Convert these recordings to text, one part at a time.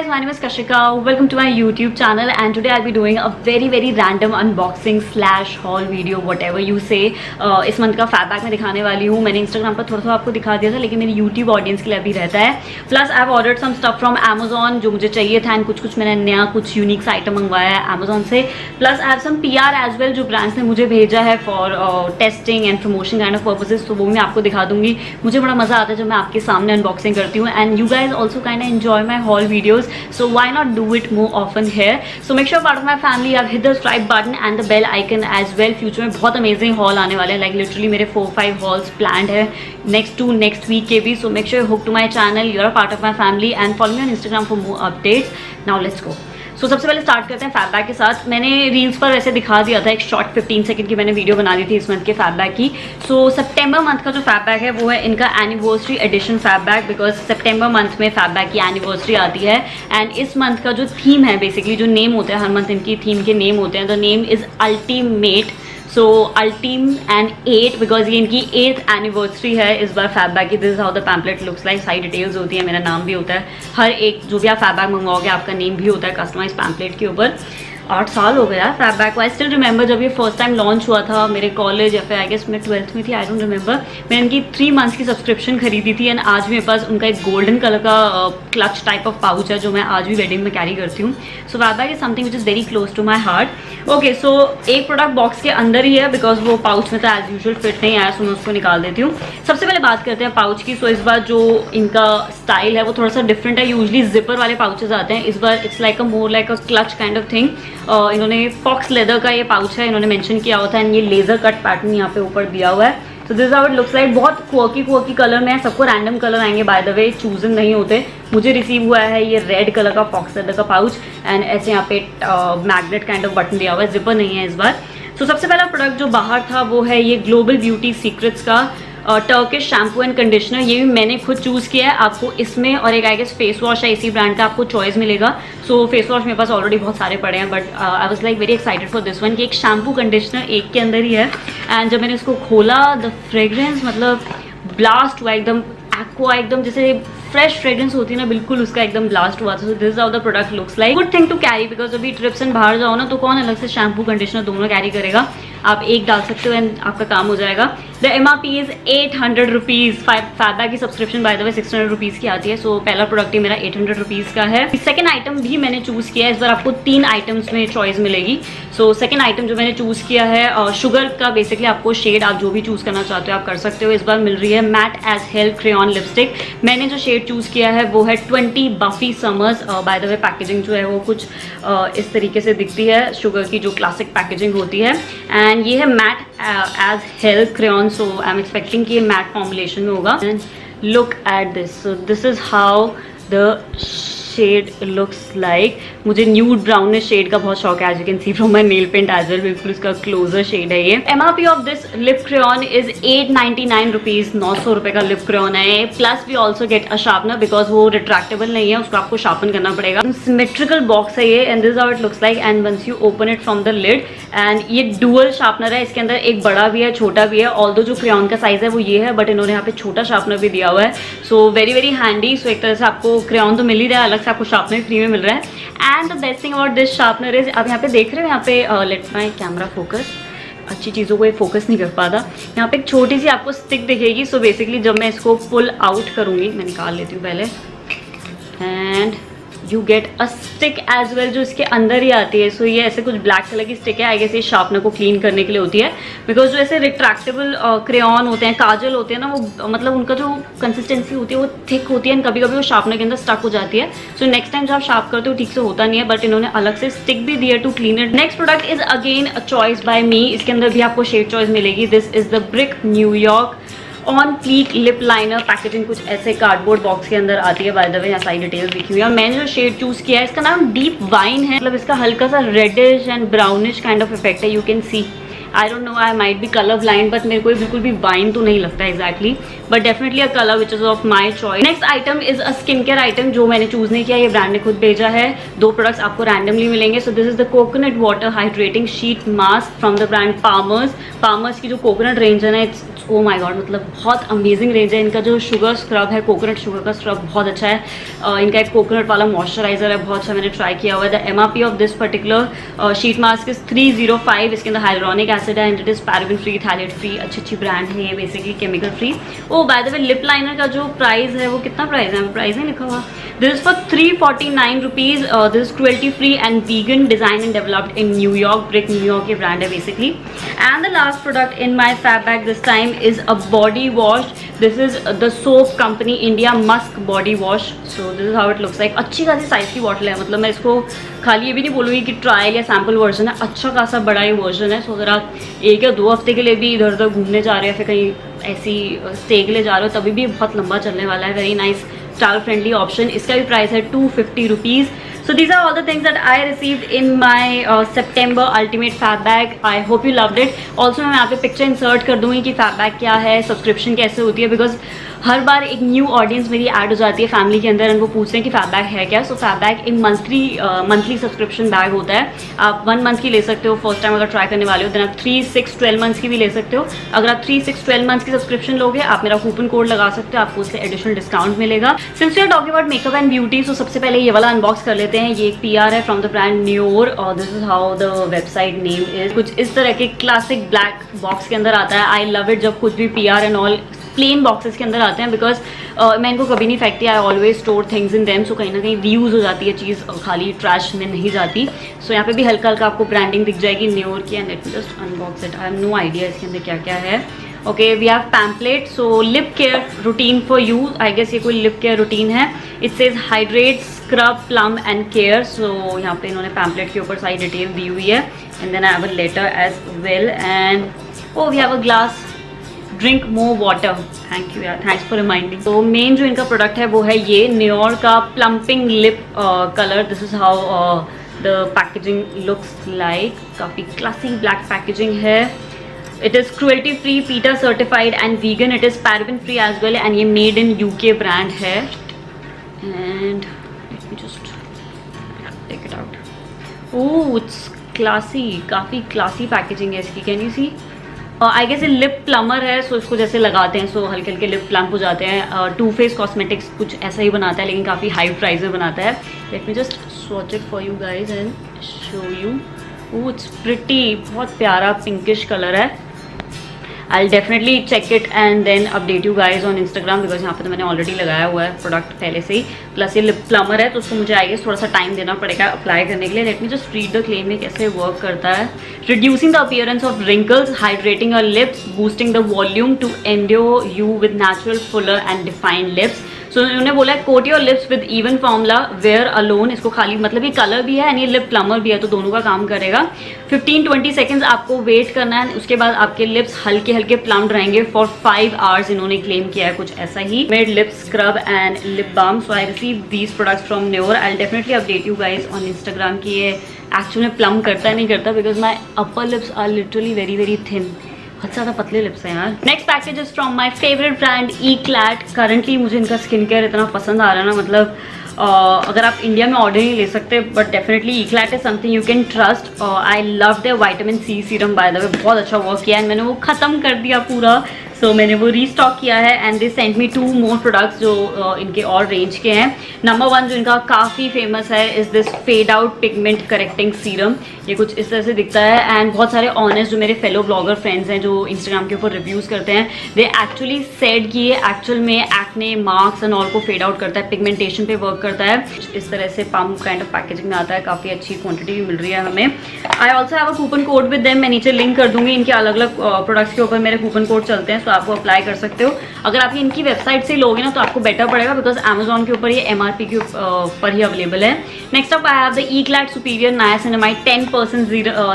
guys, my name is Kashika. Welcome to my YouTube channel and today I'll be doing a very random unboxing slash haul video, whatever you say. इस month का fab bag मैं दिखाने वाली हूँ. मैंने Instagram पर थोड़ा आपको दिखा दिया था, लेकिन मेरी YouTube ऑडियंस के लिए अभी रहता है. Plus I have ordered some stuff from Amazon जो मुझे चाहिए था एंड कुछ मैंने नया कुछ यूनिक आइटम मंगवाया है Amazon से. Plus I have some PR as well जो ब्रांड्स ने मुझे भेजा है for testing and promotion kind of purposes, तो वो मैं आपको दिखा दूंगी. मुझे बड़ा मजा आता है जब मैं आपके सामने अनबॉक्सिंग करती हूँ and you guys also kind enjoy my hall videos, so why not do it more often here. So make sure part of my family, I've hit the subscribe button and the bell icon as well. Future में बहुत amazing haul आने वाले हैं, like literally मेरे 4-5 hauls planned है next week के भी. So make sure you hook to my channel, you're a part of my family and follow me on Instagram for more updates. Now let's go. तो सबसे पहले start करते हैं fab bag के साथ. मैंने रील्स पर वैसे दिखा दिया था, एक शॉर्ट 15 सेकंड की मैंने वीडियो बना दी थी इस मंथ के फैब बैग की. सो सितंबर मंथ का जो फैब बैग है वो है इनका anniversary edition fab bag, because सितंबर मंथ में फैब बैग की एनिवर्सरी आती है. एंड इस मंथ का जो थीम है, बेसिकली जो नेम होता है, हर मंथ इनकी थीम के नेम होते हैं. The name is ultimate. So ultim and 8 because ये इनकी 8th एनिवर्सरी है इस बार फैब बैग की. This is how the pamphlet looks like. सारी डिटेल्स होती है, मेरा नाम भी होता है. हर एक जो भी आप फैब बैग मंगवाओगे आपका नेम भी होता है कस्टमाइज पैम्पलेट के ऊपर. 8 साल हो गया फैब बैग को. आई स्टिल रिमेंबर जब ये फर्स्ट टाइम लॉन्च हुआ था मेरे कॉलेज या फिर आई गेस मैं 12th में थी, आई डोंट रिमेंबर. मैंने इनकी 3 मंथ्स की सब्सक्रिप्शन खरीदी थी एंड आज मेरे पास उनका एक गोल्डन कलर का क्लच टाइप ऑफ पाउच है जो मैं आज भी वेडिंग में कैरी करती हूँ. So Fab Bag is something which is very close to my heart. Okay, so एक प्रोडक्ट बॉक्स के अंदर ही है बिकॉज वो पाउच में तो एज यूजुअल फिट नहीं आया, सो मैं उसको निकाल देती हूँ. सबसे पहले बात करते हैं पाउच की. सो इस बार जो इनका स्टाइल है वो थोड़ा सा डिफरेंट है. यूजली जिपर वाले पाउचेज आते हैं, इस बार it's like a more like a clutch kind of thing. इन्होंने फॉक्स लेदर का ये पाउच है, इन्होंने मेंशन किया हुआ था एंड ये लेजर कट पैटर्न यहाँ पे ऊपर दिया हुआ है. So this how it looks like. बहुत क्वर्की कलर में है. सबको रैंडम कलर आएंगे बाय द वे, चूजन नहीं होते. मुझे रिसीव हुआ है ये रेड कलर का फॉक्स लेदर का पाउच एंड ऐसे यहाँ पे मैग्नेट काइंड ऑफ बटन दिया हुआ है. जिपर नहीं है इस बार. सो सबसे पहला प्रोडक्ट जो बाहर था वो है ये ग्लोबल ब्यूटी सीक्रेट्स का टर्किश शैम्पू एंड कंडीशनर. ये भी मैंने खुद चूज़ किया है. आपको इसमें और एक आई गेस फेस वॉश है इसी ब्रांड का, आपको चॉइस मिलेगा. सो फेस वॉश मेरे पास ऑलरेडी बहुत सारे पड़े हैं, but I was like very excited for this one कि एक शैम्पू कंडीशनर एक के अंदर ही है. एंड जब मैंने इसको खोला, द फ्रेग्रेंस मतलब ब्लास्ट हुआ एकदम. एक्वा एकदम जैसे फ्रेश फ्रेग्रेंस होती है ना, बिल्कुल उसका एकदम ब्लास्ट हुआ था. So this how the product looks like. Good thing to carry because अभी ट्रिप्स एंड बाहर जाओ ना तो कौन अलग से शैम्पू कंडीशनर दोनों कैरी करेगा. आप एक डाल सकते हो एंड आपका काम हो जाएगा. The MRP is 800 rupees. Fab bag की subscription by the way 600 rupees की आती है. सो पहला प्रोडक्ट ही मेरा 800 रुपीज़ का है. सेकंड आइटम भी मैंने चूज़ किया है. इस बार आपको 3 आइटम्स में चॉइस मिलेगी. सो सेकंड आइटम जो मैंने चूज़ किया है शुगर का. बेसिकली आपको शेड आप जो भी चूज़ करना चाहते हो आप कर सकते हो. इस बार मिल रही है matte as hell crayon lipstick. मैंने जो शेड चूज़ किया है वो है 20 Buffy Summers. By the way packaging जो है वो कुछ इस तरीके से दिखती है, शुगर की जो क्लासिक पैकेजिंग होती है. एंड ये है matte as hell crayon. So I am expecting कि ये मैट फॉर्मुलेशन में होगा. And look at this. So this is how the shade looks like. मुझे न्यूड ब्राउनिश शेड का बहुत शौक है, as you can see from my nail paint as well. बिल्कुल इसका क्लोजर शेड है ये. MRP of this lip crayon is 899 rupees. 900 रुपये का लिप क्रेयॉन है. Plus we also get a sharpener because वो रिट्रैक्टेबल नहीं है, उसको आपको शार्पन करना पड़ेगा. सिमेट्रिकल बॉक्स है ये and this how it looks like. And once you open it from the lid and ये डुअल शार्पनर है. इसके अंदर एक बड़ा भी है छोटा भी है. ऑल्दो जो क्रेयॉन का साइज है वो ये है, बट इन्होंने यहाँ पे छोटा शार्पनर भी दिया हुआ है. So very handy. सो एक तरह से आपको क्रेयॉन तो मिल ही रहा है, अलग से आपको शार्पनर फ्री में मिल रहा है. And the best thing about this sharpener is, आप यहाँ पे देख रहे हो, यहाँ पे लेट माई कैमरा फोकस. अच्छी चीज़ों को ये फोकस नहीं कर पाता. यहाँ पे एक छोटी सी आपको स्टिक दिखेगी. सो बेसिकली जब मैं इसको पुल आउट करूँगी, मैं निकाल लेती हूँ पहले, and you get a stick as well जो इसके अंदर ही आती है. सो ये ऐसे कुछ ब्लैक कलर की स्टिक है. आई गेस ये शार्पनर को क्लीन करने के लिए होती है बिकॉज जो ऐसे रिट्रैक्टेबल क्रेयॉन होते हैं, काजल होते हैं ना, वो मतलब उनका जो कंसिस्टेंसी होती है वो थिक होती है एंड कभी कभी वो शार्पनर के अंदर स्टक हो जाती है. सो नेक्स्ट टाइम जब आप शार्प करते हो ठीक से होता नहीं है, बट इन्होंने अलग से स्टिक भी दिया to clean it. Next product is again a choice by me. इसके अंदर भी आपको शेड चॉइस मिलेगी. This is the Brick New York on fleek lip liner. Packaging कुछ ऐसे कार्डबोर्ड बॉक्स के अंदर आती है. बाय द वे यहाँ सारी डिटेल्स लिखी हुई है. मैंने जो शेड चूज किया है इसका नाम डीप वाइन है. मतलब इसका हल्का सा reddish and brownish kind of effect है, you can see. I don't know, I might be colour blind, but मेरे को बिल्कुल भी वाइन तो नहीं लगता exactly, but definitely a colour which is of my choice. Next item is a skin care item जो मैंने चूज नहीं किया, ये ब्रांड ने खुद भेजा है। 2 प्रोडक्ट्स आपको रैंडमली मिलेंगे। सो this is the coconut water hydrating sheet mask from the brand farmers. Farmers की जो कोकोनट रेंज है ना, इट्स ओ माई गॉड, मतलब बहुत अमेजिंग रेंज है। इनका जो शुगर स्क्रब है, कोकोनट शुगर का स्क्रब बहुत अच्छा है। इनका एक कोकोनट वाला मॉइस्चराइजर है, बहुत अच्छा, मैंने ट्राई किया हुआ है। The MRP of this particular sheet mask is 305। इसके अंदर हाइलोरॉनिक एसिड है and it is paraben free, phthalate free. अच्छी ब्रांड है ये, basically chemical free. Oh by the way, lip liner का जो प्राइस है वो कितना प्राइस है, प्राइस नहीं लिखा हुआ। This is for 349 rupees. This is cruelty free and vegan, design and developed in New York. Brick New York के ब्रांड है basically. And the last product in my fab bag this time is a body wash. This is the soap company India Musk body wash. So this is how it looks like. अच्छी खासी size की bottle है, मतलब मैं इसको खाली ये भी नहीं बोलूँगी कि ट्रायल या सैम्पल वर्जन है, अच्छा खासा बड़ा ही वर्जन है। सो अगर आप 1 या 2 हफ्ते के लिए भी इधर उधर घूमने जा रहे हैं, फिर कहीं ऐसी स्टे के लिए जा रहे हो, तभी भी बहुत लंबा चलने वाला है। Very nice star friendly option. इसका भी प्राइस है 250 rupees. So these are all the things that I received in my September Ultimate Fab Bag. I hope you loved it. Also मैं यहाँ पे पिक्चर इंसर्ट कर दूँगी कि फैब बैग क्या है, सब्सक्रिप्शन कैसे होती है, बिकॉज हर बार एक न्यू ऑडियंस मेरी ऐड हो जाती है फैमिली के अंदर, एंड वो पूछते हैं कि फैब बैग है क्या। सो फैब बैग एक मंथली सब्सक्रिप्शन बैग होता है। आप 1 मंथ की ले सकते हो फर्स्ट टाइम अगर ट्राई करने वाले हो, देन आप 3, 6, 12 मंथ्स की भी ले सकते हो। अगर आप 3, 6, 12 मंथ्स की सब्सक्रिप्शन लोगे, आप मेरा कूपन कोड लगा सकते हो, आपको उससे एडिशनल डिस्काउंट मिलेगा। Since we are talking about makeup and beauty, so सबसे पहले ये वाला अनबॉक्स कर लेते हैं। ये एक PR है फ्रॉम द ब्रांड न्योर, और this is how the website name is. कुछ इस तरह के क्लासिक ब्लैक बॉक्स के अंदर आता है। आई लव इट जब कुछ भी PR and all plain boxes के अंदर आते हैं, बिकॉज मैं इनको कभी नहीं फेंकती। I always store things in them, so कहीं ना कहीं रीयूज हो जाती है चीज़, खाली ट्रैश में नहीं जाती। सो यहाँ पे भी हल्का हल्का आपको ब्रांडिंग दिख जाएगी न्योर की। And let me just unbox it. I have no idea इसके अंदर क्या क्या है। Okay, we have pamphlet. So lip care routine for you, I guess ये कोई लिप केयर रूटीन है। It says hydrate, scrub, plump and care. So यहाँ पे इन्होंने पैम्पलेट के ऊपर सारी डिटेल दी हुई है। And then I have a letter as well, and we have a glass, drink more water. Thank you यार, थैंक्स फॉर रिमाइंडिंग। तो मेन जो इनका प्रोडक्ट है वो है ये न्योर का plumping lip colour. This is how the packaging looks like. काफ़ी क्लासी ब्लैक पैकेजिंग है। It is cruelty free, PETA certified and vegan. It is paraben free as well, and ये मेड इन UK ब्रांड है। And let me just take it out. Oh, it's classy, काफ़ी classy packaging है इसकी। Can you see? I guess ये lip plumper है, so इसको जैसे लगाते हैं सो हल्के हल्के लिप प्लम्प हो जाते हैं। टू फेस कॉस्मेटिक्स कुछ ऐसा ही बनाता है, लेकिन काफ़ी हाई प्राइस में बनाता है। Let me just swatch it for you guys and show you. Oh, it's pretty, बहुत प्यारा पिंकिश कलर है। I definitely check it and then update you guys on Instagram, because यहाँ पे तो मैंने ऑलरेडी लगाया हुआ है प्रोडक्ट पहले से ही। प्लस ये लिप प्लमर है, तो उसको मुझे आई गेस थोड़ा सा टाइम देना पड़ेगा अप्लाई करने के लिए। Let me just read the claim में कैसे वर्क करता है। Reducing the appearance of wrinkles, hydrating your lips, boosting the volume to endure you with natural fuller and defined lips. So उन्होंने बोला है coat your lips with even formula wear alone. इसको खाली मतलब ये कलर भी है एंड ये लिप प्लमर भी है, तो दोनों का काम करेगा। 15-20 सेकेंड्स आपको वेट करना है, उसके बाद आपके लिप्स हल्के हल्के प्लम्ड रहेंगे फॉर 5 आवर्स। इन्होंने क्लेम किया है कुछ ऐसा ही। Made lip scrub and lip balm. So I receive these products from न्योर। I definitely update you guys on Instagram की ये एक्चुअली में प्लम करता है नहीं करता, because my upper lips are literally very very thin, बहुत ज़्यादा पतले लिप्स हैं यार। Next package is from my favourite brand Eclat. Currently मुझे इनका स्किन केयर इतना पसंद आ रहा है ना, मतलब अगर आप इंडिया में ऑर्डर नहीं ले सकते, but definitely Eclat is something you can trust. I love the vitamin C serum, by the way बहुत अच्छा वर्क किया है। मैंने वो ख़त्म कर दिया पूरा, सो मैंने वो रीस्टॉक किया है। And they sent me 2 more products जो इनके और रेंज के हैं। नंबर 1 जो इनका काफ़ी फेमस है is this fade out pigment correcting serum. ये कुछ इस तरह से दिखता है। एंड बहुत सारे ऑनेस्ट जो मेरे फेलो ब्लॉगर फ्रेंड्स हैं जो इंस्टाग्राम के ऊपर रिव्यूज़ करते हैं, दे एक्चुअली सेड कि ये एक्चुअल में एक्ने मार्क्स एंड ऑल को फेड आउट करता है, पिगमेंटेशन पे वर्क करता है। इस तरह से पम्प काइंड ऑफ पैकेजिंग में आता है, काफ़ी अच्छी क्वांटिटी भी मिल रही है हमें। I also have a coupon code with them, मैं नीचे लिंक कर दूंगी। इनके अलग अलग प्रोडक्ट्स के ऊपर मेरे कूपन कोड चलते हैं, तो आपको अप्लाई कर सकते हो। अगर आप ये इनकी वेबसाइट से लोगे ना तो आपको बेटर पड़ेगा, बिकॉज अमेजॉन के ऊपर ये MRP के ऊपर ही अवेलेबल है। Next up I have the Eclat superior niacinamide 10%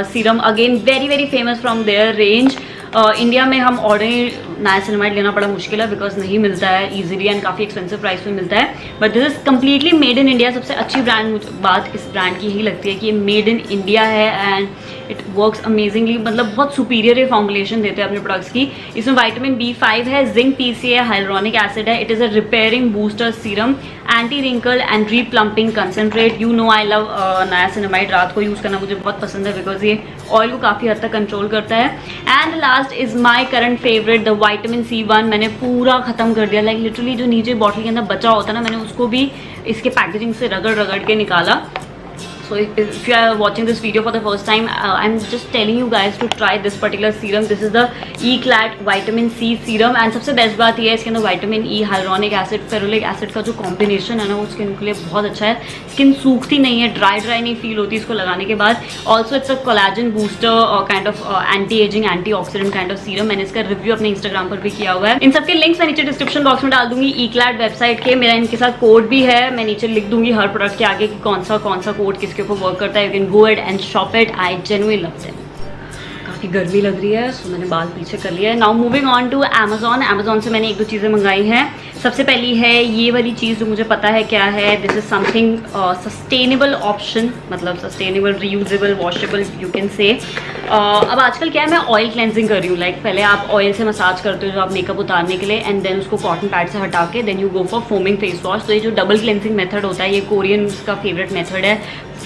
serum, again very very famous from their range. India में हम ऑर्डिनरी नायासिनामाइड लेना बड़ा मुश्किल है, बिकॉज नहीं मिलता है ईजिली एंड काफ़ी एक्सपेंसिव प्राइस में मिलता है। But this is completely made in India. सबसे अच्छी बात इस ब्रांड की यही लगती है कि ये मेड इन इंडिया है, एंड इट वर्क्स अमेजिंगली, मतलब बहुत सुपीरियर ये फॉर्मुलेशन देते हैं अपने प्रोडक्ट्स की। इसमें विटामिन B5 है, जिंक, PCA है, हाइलुरोनिक एसिड है। It is a repairing booster serum, anti wrinkle and replumping concentrate. You know I love niacinamide, रात को यूज़ करना मुझे बहुत पसंद है बिकॉज ये ऑयल को काफ़ी हद तक कंट्रोल करता है। And last is my current favourite the vitamin C1। मैंने पूरा खत्म कर दिया, लाइक लिटरली जो नीचे बॉटल के अंदर बचा होता है ना, मैंने उसको भी इसके पैकेजिंग से रगड़ के निकाला। So if you are watching this video for the first time, I'm just telling you guys to try this particular serum. This is the Eclat Vitamin C serum and सबसे बेस्ट बात ये है इसके अंदर vitamin E, hyaluronic acid, ferulic acid का जो combination है ना वो स्किन के लिए बहुत अच्छा है। स्किन सूखती नहीं है, ड्राई नहीं फील होती इसको लगाने के बाद। Also it's a collagen booster kind of anti ageing, anti oxidant kind of serum. मैंने इसका रिव्यू अपने इंस्टाग्राम पर भी किया हुआ है। इन सबके लिंक्स मैं नीचे डिस्क्रिप्शन बॉक्स में डाल दूंगी, Eclat वेबसाइट के। मेरा इनके साथ कोड भी है, मैं नीचे लिख दूंगी हर प्रोडक्ट के आगे कि कौन सा कोड किसके ऊपर वर्क करता है। You can go ahead and shop it. I genuinely love them. काफ़ी गर्मी लग रही है, सो मैंने बाल पीछे कर लिया है। Now moving on to Amazon से मैंने 1-2 चीज़ें मंगाई हैं। सबसे पहली है ये वाली चीज़ जो मुझे पता है क्या है। This is something sustainable option, मतलब sustainable, reusable, washable you can say. अब आजकल क्या है, मैं ऑयल क्लेंजिंग कर रही हूँ। लाइक पहले आप ऑयल से मसाज करते हो जो आप मेकअप उतारने के लिए, एंड देन उसको कॉटन पैड से हटा के then you go for foaming face wash. तो ये जो डबल क्लेंजिंग मेथड होता है, ये कोरियन का फेवरेट मेथड है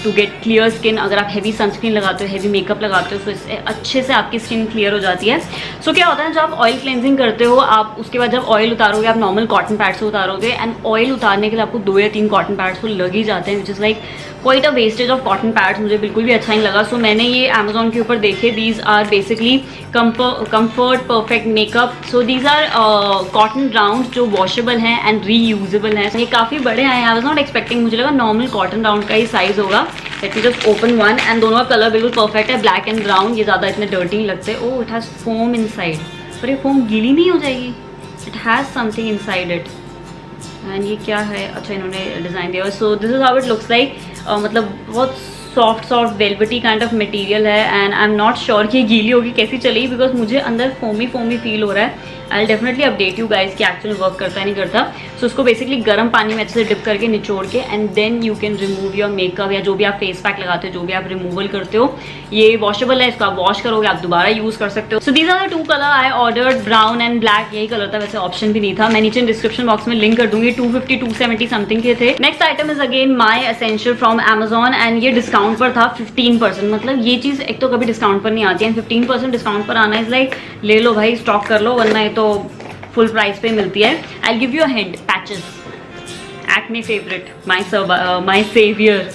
टू गेट क्लियर स्किन। अगर आप हैवी सनस्क्रीन लगाते हो, हैवी मेकअप लगाते हो, तो इससे अच्छे से आपकी स्किन क्लियर हो जाती है। सो क्या होता है, जब आप ऑयल क्लेंजिंग करते हो, आप उसके बाद जब ऑयल उतारोगे, आप नॉर्मल कॉटन पैड से उतारोगे, एंड ऑयल उतारने के लिए आपको 2 या 3 कॉटन पैड्स तो लग ही जाते हैं, which is like quite a wastage of cotton pads. मुझे बिल्कुल भी अच्छा नहीं लगा। सो मैंने ये अमेजोन के ऊपर देखे, these are basically comfort perfect makeup. So these are cotton round जो वॉशेबल हैं एंड रीयूजेबल हैं। ये काफ़ी बड़े हैं, आई वाज नॉट एक्सपेक्टिंग, मुझे लगा नॉर्मल कॉटन राउंड का ही साइज़ होगा। Late me just open one, and दोनों का कलर बिल्कुल परफेक्ट है, ब्लैक एंड ब्राउन। ये ज़्यादा इतने डर्टी नहीं लगते। Oh, it has foam inside, पर ये फोम गीली नहीं हो जाएगी? It has something inside it. And ये क्या है, अच्छा इन्होंने डिज़ाइन दिया। So this is how it looks like. मतलब बहुत soft velvety kind of material है, and I am not sure कि गीली होगी कैसी चलेगी, बिकॉज मुझे अंदर फोमी फील हो रहा है। I definitely update you guys कि एक्चुअली वर्क करता है नहीं करता। सो उसको बेसिकली गर्म पानी में अच्छे से डिप करके निचोड़ के, and then you can remove your makeup या जो भी आप फेस पैक लगाते हो, जो भी आप रिमूवल करते हो। ये वॉशेबल है, इसको आप वॉश करोगे, आप दोबारा यूज़ कर सकते हो। So these are the 2 colour I ordered, brown and black. यही कलर था, वैसे ऑप्शन भी नहीं था। मैं नीचे डिस्क्रिप्शन बॉक्स में लिंक कर दूंगी। 250-270 समथिंग के थे। Next item is again my essential from Amazon, and ये डिस्काउंट पर था 15%। मतलब ये चीज़ एक तो कभी डिस्काउंट पर नहीं आती है, 15% डिस्काउंट पर आना इज लाइक ले लो भाई, स्टॉक कर लो, वरना ये तो फुल प्राइस पे मिलती है। I give you a hint, patches, acne favourite, my saviour,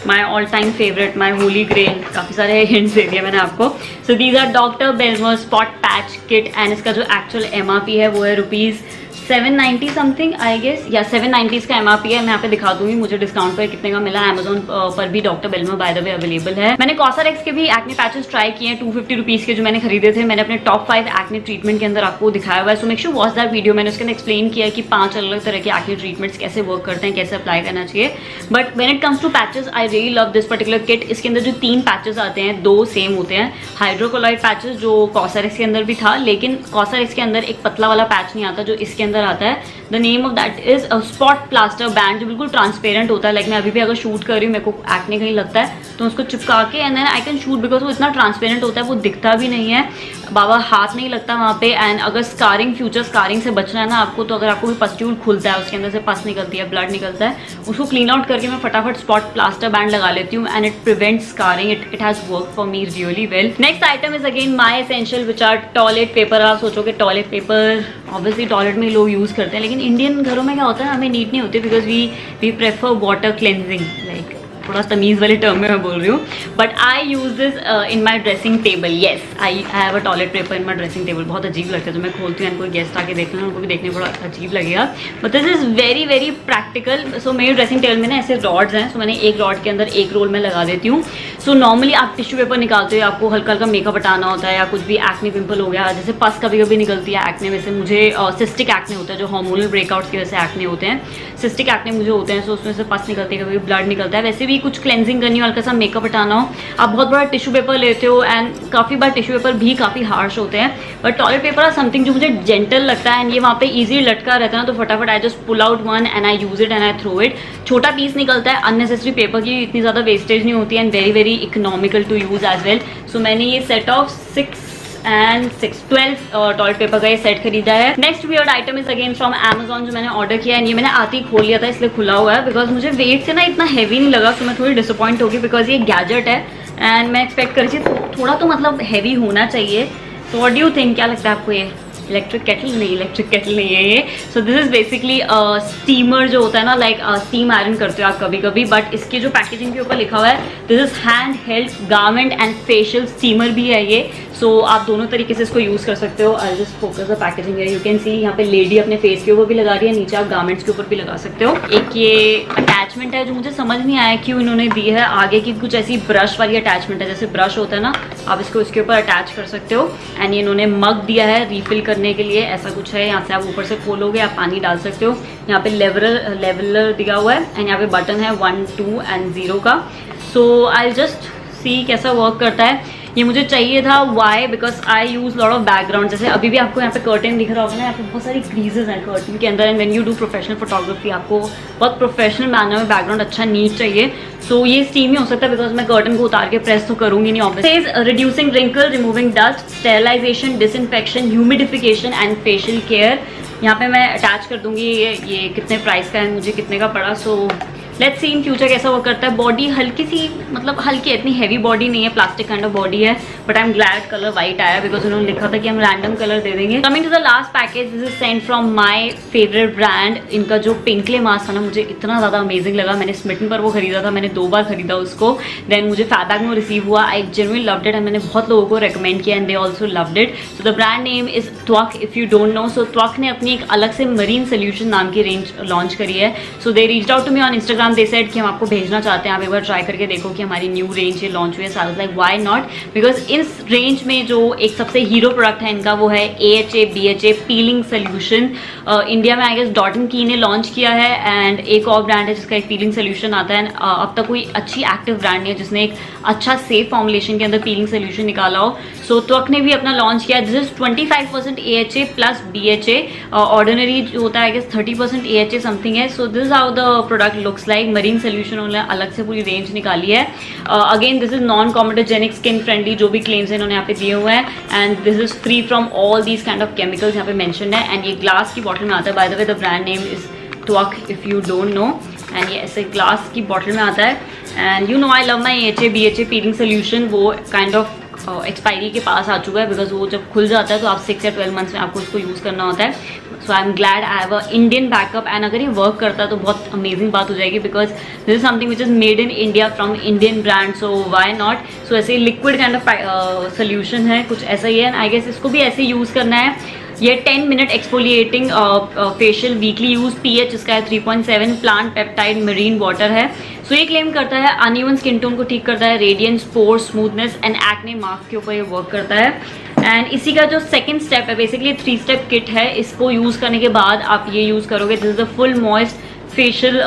my all time favourite, my holy grail. काफ़ी सारे हिंट्स दे दिए मैंने आपको। So these are doctor Belmar spot patch kit, and इसका जो एक्चुअल MRP है वो है ₹790 समथिंग आई गेस, या 790 का MRP है। मैं यहाँ पे दिखा दूंगी मुझे डिस्काउंट पर कितने का मिला। अमेजोन पर भी doctor Belmar by the way available है। मैंने कॉसरएक्स के भी एक्ने पैचेस ट्राई किए हैं, 250 रुपीज़ के जो मैंने खरीदे थे। मैंने अपने टॉप 5 एक्ने ट्रीटमेंट के अंदर आपको दिखाया हुआ है। सो make sure watch that video. मैंने उसके अंदर एक्सप्लेन किया कि 5 अलग तरह के एक्ने ट्रीटमेंट्स कैसे वर्क करते हैं, कैसे अप्लाई करना चाहिए। But when it comes to patches, I really love this particular kit. इसके अंदर जो 3 पैचेस आते हैं, 2 सेम होते हैं। हाइड्रोकोलाइड पैचेस जो कॉसरएक्स के अंदर भी था, लेकिन कॉसरएक्स के अंदर एक पतला वाला पैच नहीं आता जो इसके अंदर आता है। The name of that is a spot plaster band, जो बिल्कुल ट्रांसपेरेंट होता है। लाइक मैं अभी भी अगर शूट कर रही हूँ, मेरे को एक्ने कहीं लगता है तो उसको चिपका के and then I can shoot, because वो इतना ट्रांसपेरेंट होता है, वो दिखता भी नहीं है, बाबा हाथ नहीं लगता वहाँ पे। एंड अगर स्कारिंग, फ्यूचर स्कारिंग से बचना है ना आपको, तो अगर आपको भी पस्ट्यूल खुलता है, उसके अंदर से पस निकलती है, ब्लड निकलता है, उसको क्लीन आउट करके मैं फटाफट स्पॉट प्लास्टर बैंड लगा लेती हूँ, and it prevents scarring. It has work for me really well. Next item is again my essential which are toilet paper. आप सोचोगे टॉयलेट पेपर ऑब्वियसली टॉयलेट में लोग यूज़ करते हैं, लेकिन इंडियन घरों में क्या होता है, हमें नीट नहीं होती, because we prefer water cleansing. Like थोड़ा तमीज़ वाले टर्म में मैं बोल रही हूँ, but I use this in my dressing table. Yes, I have a toilet paper in my dressing table. बहुत अजीब लगता है जब मैं खोलती हूँ, कोई गेस्ट आके देख लेना, उनको भी देखने बड़ा अजीब लगेगा, but this is very practical. So मेरी ड्रेसिंग टेबल में ना ऐसे रॉड्स हैं, सो मैंने एक रॉड के अंदर एक रोल में लगा देती हूँ। सो नॉर्मली आप टिश्यू पेपर निकालते हो, आपको हल्का हल्का मेकअप हटाना होता है, या कुछ भी एक्ने पिंपल हो गया, जैसे पस कभी कभी निकलती है एक्ने में से। मुझे सिस्टिक एक्ने होता है, जो हार्मोनल ब्रेकआउट्स की वजह से एक्ने होते हैं। सिस्टिक एक्ने मुझे होते हैं, सो उसमें से पस निकलती है, कभी ब्लड निकलता है। वैसे भी कुछ क्लेंजिंग करनी हो, हल्का सा मेकअप हटाना हो, आप बहुत बड़ा टिश्यू पेपर लेते हो, एंड काफ़ी बार टिश्यू पेपर भी काफ़ी हार्श होते हैं, but toilet paper are something जो मुझे जेंटल लगता है, एंड ये वहाँ पे ईजी लटका रहता है ना, तो फटाफट I just pull out one and I use it and I throw it. छोटा पीस निकलता है, अननेसेसरी पेपर की इतनी ज़्यादा वेस्टेज नहीं होती है, and very economical to use as well. So मैंने ये set of 6 and 6 12 toilet paper का ये सेट खरीदा है. Next weird item is again from Amazon जो मैंने ऑर्डर किया है. ये मैंने आते ही खोल लिया था इसलिए खुला हुआ है बिकॉज मुझे वेट से ना इतना हैवी नहीं लगा. सो मैं थोड़ी डिसअपॉइंट होगी बिकॉज ये गैजेट है एंड मैं एक्सपेक्ट कर रही थी थोड़ा तो मतलब हैवी होना चाहिए. So what do you think, क्या लगता है आपको? ये इलेक्ट्रिक केटल नहीं है ये. सो दिस इज बेसिकली स्टीमर जो होता है ना, लाइक स्टीम आयरन करते हो आप कभी कभी. बट इसकी जो पैकेजिंग के ऊपर लिखा हुआ है this is hand held garment and facial steamer भी है ये. सो आप दोनों तरीके से इसको यूज़ कर सकते हो. I just focus the packaging है. यू कैन सी यहाँ पे लेडी अपने फेस के ऊपर भी लगा रही है, नीचे आप गारमेंट्स के ऊपर भी लगा सकते हो. एक ये अटैचमेंट है जो मुझे समझ नहीं आया क्यों इन्होंने दी है. आगे की कुछ ऐसी ब्रश वाली अटैचमेंट है, जैसे ब्रश होता है ना, आप इसको इसके ऊपर अटैच कर सकते हो. एंड ये इन्होंने मग दिया है रिफिल करने के लिए, ऐसा कुछ है. यहाँ से आप ऊपर से खोलोगे, आप पानी डाल सकते हो. यहाँ पे लेवलर दिया हुआ है एंड यहाँ पे बटन है 1 2 and 0 का. सो आई जस्ट सी कैसा वर्क करता है. ये मुझे चाहिए था. Why? Because I use lot of background. जैसे अभी भी आपको यहाँ पे कर्टन दिख रहा होगा ना, यहाँ पे बहुत सारी क्रीजेज हैं कर्टन के अंदर. And when you do professional photography आपको बहुत प्रोफेशनल मैनर में बैकग्राउंड अच्छा नीट चाहिए. सो ये स्टीम ही हो सकता है बिकॉज मैं कर्टन को उतार के प्रेस तो करूँगी नहीं obviously. Reducing wrinkle, removing dust, sterilisation, disinfection, humidification and facial care. यहाँ पे मैं अटैच कर दूंगी. ये कितने प्राइस का है, मुझे कितने का पड़ा. So let's see in future कैसा वो करता है. बॉडी हल्की सी, मतलब हल्की, इतनी हैवी बॉडी नहीं है, प्लास्टिक काइंड ऑफ बॉडी है. But I am glad colour white आया बिकॉज उन्होंने लिखा था कि हम रैंडम कलर दे देंगे. Coming to the last package, this is sent from my favourite brand. इनका जो पिंकले मास्क था ना, मुझे इतना ज़्यादा अमेजिंग लगा. मैंने स्मिटन पर वो खरीदा था, मैंने 2 बार खरीदा उसको. देन मुझे फैबैक में रिसीव हुआ. I genuinely loved it and मैंने बहुत लोगों को रिकमेंड किया and they also loved it. So the brand name is Tvak, if you don't know. So Tvak ने अपनी एक अलग से मरीन सोल्यूशन नाम की रेंज लॉन्च करी है. So they reached out to me on Instagram. They said कि हम आपको भेजना चाहते हैं, आप एक बार ट्राई करके देखो कि हमारी न्यू रेंज ये लॉन्च हुई है. I was like why not, because इस रेंज में जो एक सबसे हीरो प्रोडक्ट है इनका वो है AHA BHA peeling solution. India में आई गेस डॉट एंड की ने लॉन्च किया है एंड एक और ब्रांड है जिसका एक पीलिंग सोल्यूशन आता है. अब तक कोई अच्छी एक्टिव ब्रांड नहीं है जिसने एक अच्छा सेफ फॉर्मुलेशन के अंदर पीलिंग सोल्यूशन निकाला हो. सो त्वक ने भी अपना लॉन्च किया. This is 25% AHA plus BHA. Ordinary जो होता है आई गेस 30% AHA समथिंग है. So this how the product looks like. Marine solution उन्होंने अलग से पूरी रेंज निकाली है. Again this is non comedogenic, skin friendly, जो भी क्लेम्स है इन्होंने यहाँ पे दिए हुए हैं. And this is free from all these kind of chemicals यहाँ पे मेंशन्ड है. एंड ये ग्लास की बॉटल में आता है. By the way the brand name is Tvak if you don't know. And ये ऐसे ग्लास की बॉटल में आता है. And you know I love my AHA BHA peeling solution. वो काइंड ऑफ एक्सपायरी के पास आ चुका है बिकॉज वो जब खुल जाता है तो आप 6 या 12 मंथ्स में आपको उसको यूज़ करना होता है. So I am glad I have a Indian backup. And अगर ये वर्क करता है तो बहुत अमेजिंग बात हो जाएगी because this is something which is made in India from Indian brand. So why not. So ऐसे लिक्विड काइंड ऑफ सोल्यूशन है, कुछ ऐसा ही है. एंड आई गेस इसको भी ऐसे यूज़ करना है. ये 10 minute exfoliating facial weekly use. pH इसका है 3.7. प्लांट पेप्टाइड मरीन वाटर है. सो ये क्लेम करता है अनइवन स्किन टोन को ठीक करता है, radiance, pore, smoothness and acne mark के ऊपर ये वर्क करता है. एंड इसी का जो सेकंड स्टेप है, बेसिकली 3 स्टेप किट है. इसको यूज़ करने के बाद आप ये यूज़ करोगे. This is the full moist facial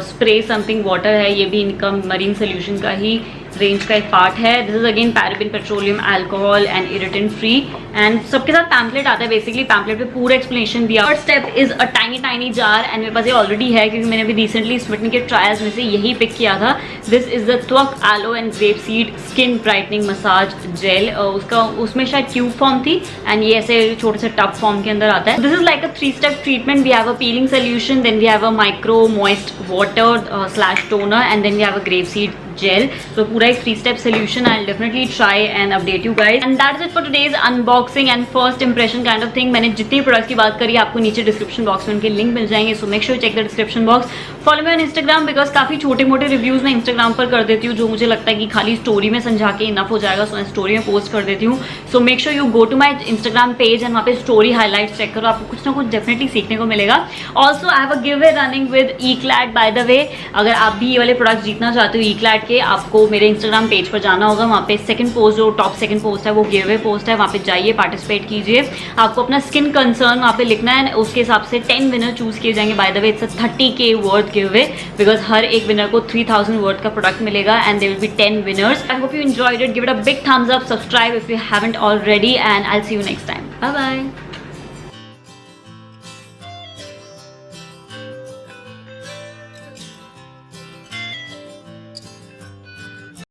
spray something water है. ये भी इनका मरीन सोल्यूशन का ही रेंज का एक पार्ट है. This is again paraben, petroleum, alcohol and irritant free. And सबके साथ पैम्पलेट आता है. बेसिकली पैम्पलेट पे पूरा एक्सप्लेनेशन दिया. First step is a tiny jar. And मेरे पास ये ऑलरेडी है क्योंकि मैंने अभी रिसेंटली स्मिटन के ट्रायल्स में से यही पिक किया था. This is the Tvak aloe and grape seed skin brightening massage gel. उसका उसमें शायद ट्यूब फॉर्म थी एंड ये ऐसे छोटे से टब फॉर्म के अंदर आता है. This is like a 3 step treatment. We have a peeling solution, then we have a micro moist water slash toner and then we have a grape seed gel. So पूरा एक 3 step solution. I'll definitely try and update you guys. And that is it for today's unboxing and first impression kind of thing. मैंने जितनी products की बात करी आपको नीचे description box में उनके लिंक मिल जाएंगे. So make sure check the description box. Follow me on Instagram because काफ़ी छोटे मोटे रिव्यूज़ मैं इंस्टाग्राम पर कर देती हूँ जो मुझे लगता है कि खाली स्टोरी में समझा के इनफ हो जाएगा. सो मैं स्टोरी में पोस्ट कर देती हूँ. So make sure you go to my Instagram page and वहाँ पे स्टोरी हाईलाइट्स चेक करो. आपको कुछ ना कुछ डेफिनेटली सीखने को मिलेगा. Also I have a giveaway running with Eclat. By the way अगर आप भी ये वाले प्रोडक्ट जीतना चाहते हो ईक्लैड के, आपको मेरे इंस्टाग्राम पेज पर जाना होगा. वहाँ पे सेकंड पोस्ट, जो टॉप सेकंड पोस्ट है वो गिव अवे पोस्ट है. वहाँ पे जाइए, पार्टिसिपेट कीजिए. आपको अपना स्किन कंसर्न वहाँ पे लिखना है. उसके हिसाब से 10 विनर चूज किए जाएंगे. By the way it's a 30K worth giveaway because हर एक विनर को 3000 वर्थ का प्रोडक्ट मिलेगा and there will be 10 winners. I hope you enjoyed it. Give it a big thumbs up, subscribe if you haven't already and I will see you next time. Bye bye.